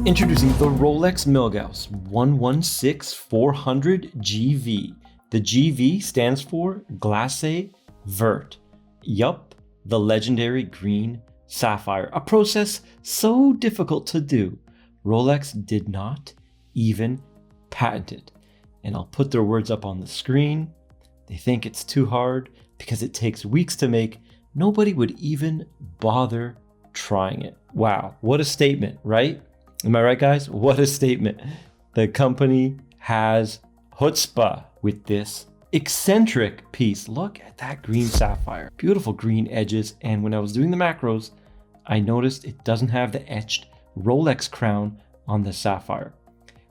Introducing the Rolex Milgauss 116400GV. The GV stands for Glace Vert. Yup, the legendary green sapphire, a process so difficult to do, Rolex did not even patent it. And I'll put their words up on the screen. They think it's too hard because it takes weeks to make. Nobody would even bother trying it. Wow, what a statement, right? Am I right, guys? What a statement. The company has chutzpah with this eccentric piece. Look at that green sapphire. Beautiful green edges. And when I was doing the macros, I noticed it doesn't have the etched Rolex crown on the sapphire.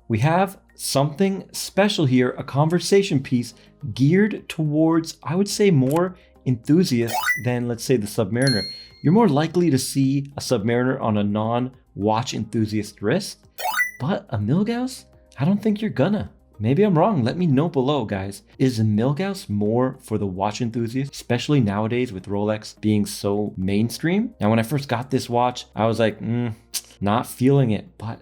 We have something special here, a conversation piece geared towards, I would say, more enthusiasts than, let's say, the Submariner. You're more likely to see a Submariner on a non-watch enthusiast wrist, but a Milgauss? I don't think you're gonna. Maybe I'm wrong. Let me know below, guys. Is a Milgauss more for the watch enthusiast, especially nowadays with Rolex being so mainstream? Now, when I first got this watch, I was like, not feeling it, but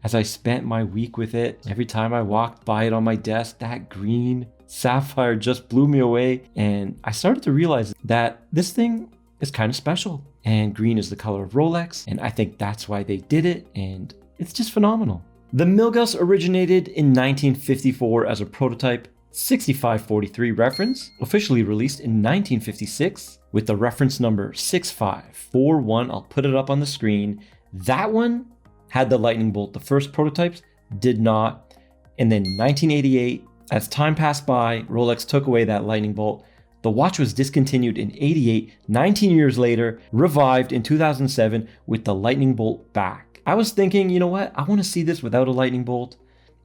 as I spent my week with it, every time I walked by it on my desk, that green sapphire just blew me away. And I started to realize that this thing is kind of special. And green is the color of Rolex. And I think that's why they did it. And it's just phenomenal. The Milgauss originated in 1954 as a prototype 6543 reference, officially released in 1956 with the reference number 6541. I'll put it up on the screen. That one had the lightning bolt. The first prototypes did not. And then 1988, as time passed by, Rolex took away that lightning bolt. The watch was discontinued in 88, 19 years later, revived in 2007 with the lightning bolt back. I was thinking, you know what? I want to see this without a lightning bolt.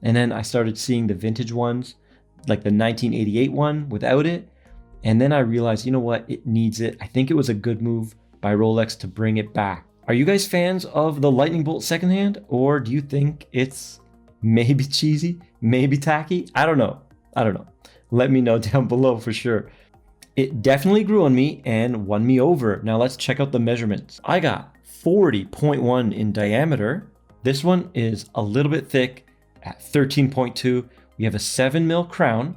And then I started seeing the vintage ones, like the 1988 one without it. And then I realized, you know what? It needs it. I think it was a good move by Rolex to bring it back. Are you guys fans of the lightning bolt secondhand? Or do you think it's maybe cheesy, maybe tacky? I don't know. Let me know down below for sure. It definitely grew on me and won me over. Now let's check out the measurements. I got 40.1 in diameter. This one is a little bit thick at 13.2. We have a 7mm crown,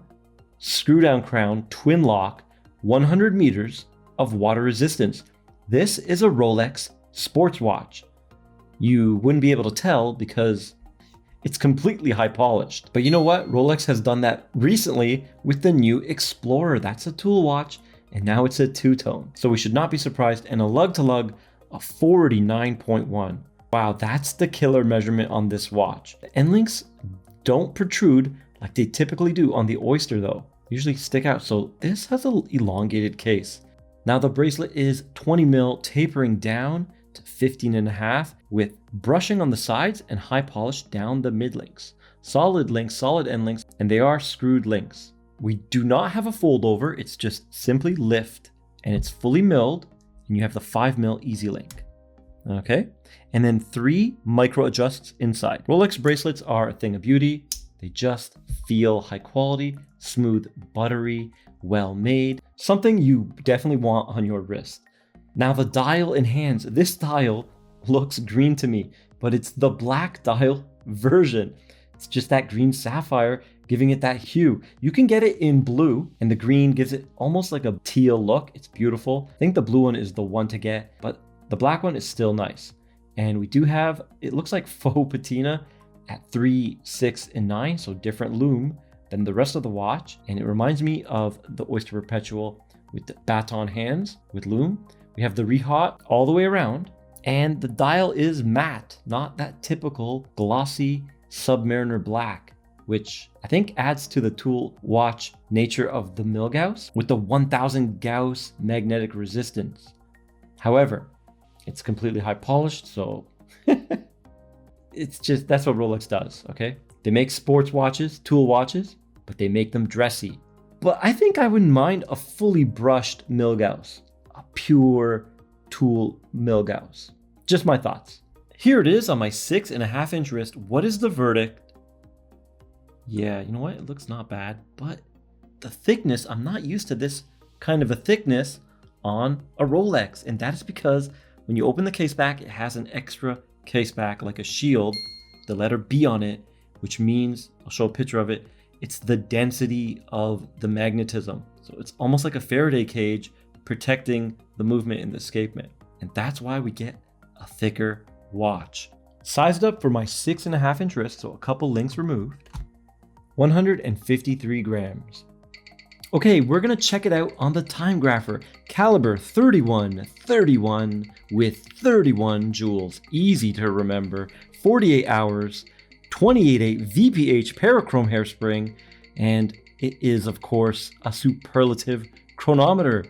screw down crown, twin lock, 100 meters of water resistance. This is a Rolex sports watch. You wouldn't be able to tell because it's completely high polished. But you know what? Rolex has done that recently with the new Explorer. That's a tool watch, and now it's a two-tone. So we should not be surprised. And a lug-to-lug of 49.1. Wow, that's the killer measurement on this watch. The end links don't protrude like they typically do on the Oyster though. Usually stick out. So this has an elongated case. Now the bracelet is 20mm tapering down to 15.5 with brushing on the sides and high polish down the mid links. Solid links, solid end links, and they are screwed links. We do not have a fold over. It's just simply lift, and it's fully milled, and you have the 5mm easy link. Okay, and then 3 micro adjusts inside. Rolex bracelets are a thing of beauty. They just feel high quality, smooth, buttery, well made. Something you definitely want on your wrist. Now the dial in hands, this dial looks green to me, but it's the black dial version. It's just that green sapphire giving it that hue. You can get it in blue, and the green gives it almost like a teal look. It's beautiful. I think the blue one is the one to get, but the black one is still nice. And we do have, it looks like faux patina at 3, 6, and 9, so different lume than the rest of the watch. And it reminds me of the Oyster Perpetual with the baton hands with lume. We have the rehaut all the way around, and the dial is matte, not that typical glossy Submariner black, which I think adds to the tool watch nature of the Milgauss with the 1000 gauss magnetic resistance. However, it's completely high polished, so it's just, that's what Rolex does, okay? They make sports watches, tool watches, but they make them dressy. But I think I wouldn't mind a fully brushed Milgauss. A pure tool Milgauss. Just my thoughts. Here it is on my 6.5-inch wrist. What is the verdict? Yeah, you know what? It looks not bad, but the thickness, I'm not used to this kind of a thickness on a Rolex. And that is because when you open the case back, it has an extra case back like a shield, the letter B on it, which means, I'll show a picture of it, it's the density of the magnetism. So it's almost like a Faraday cage protecting the movement in the escapement. And that's why we get a thicker watch. Sized up for my 6.5-inch wrist, so a couple links removed. 153 grams. Okay, we're gonna check it out on the time grapher. Caliber 3131 with 31 joules. Easy to remember. 48 hours, 28.8 VPH parachrome hairspring, and it is, of course, a superlative chronometer.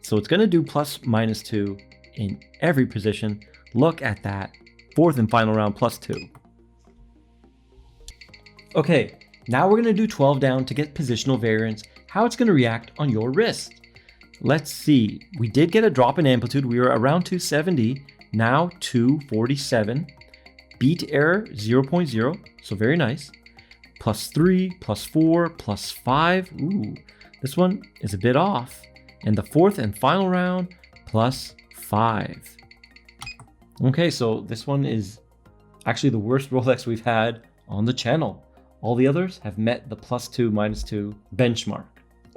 So it's gonna do ±2 in every position. Look at that. 4th and final round +2. Okay, now we're gonna do 12 down to get positional variance, how it's gonna react on your wrist. Let's see, we did get a drop in amplitude. We were around 270, now 247. Beat error 0.0, so very nice. +3, +4, +5. Ooh, this one is a bit off. And the 4th and final round +5. Okay, so this one is actually the worst Rolex we've had on the channel. All the others have met the +2, -2 benchmark.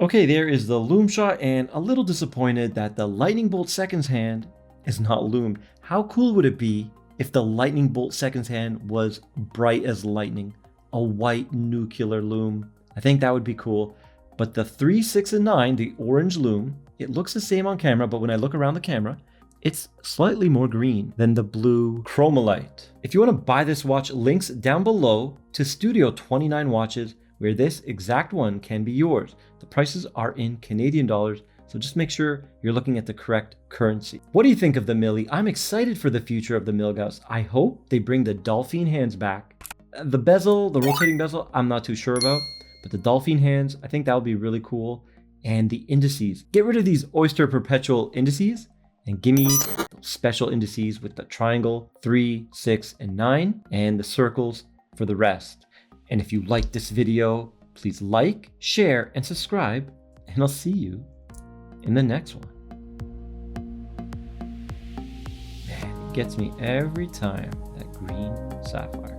Okay, there is the loom shot, and a little disappointed that the lightning bolt seconds hand is not loomed. How cool would it be if the lightning bolt seconds hand was bright as lightning, a white nuclear loom? I think that would be cool. But the 3, 6, and 9, the orange loom, it looks the same on camera, but when I look around the camera, it's slightly more green than the blue chromalite. If you want to buy this watch, links down below to Studio 29 watches, where this exact one can be yours. The prices are in Canadian dollars, so just make sure you're looking at the correct currency. What do you think of the Millie? I'm excited for the future of the Milgauss. I hope they bring the dolphin hands back. The bezel, the rotating bezel, I'm not too sure about, but the dolphin hands, I think that would be really cool. And the indices. Get rid of these Oyster Perpetual indices and give me those special indices with the triangle 3, 6, and 9, and the circles for the rest. And if you like this video, please like, share, and subscribe, and I'll see you in the next one. Man, it gets me every time, that green sapphire.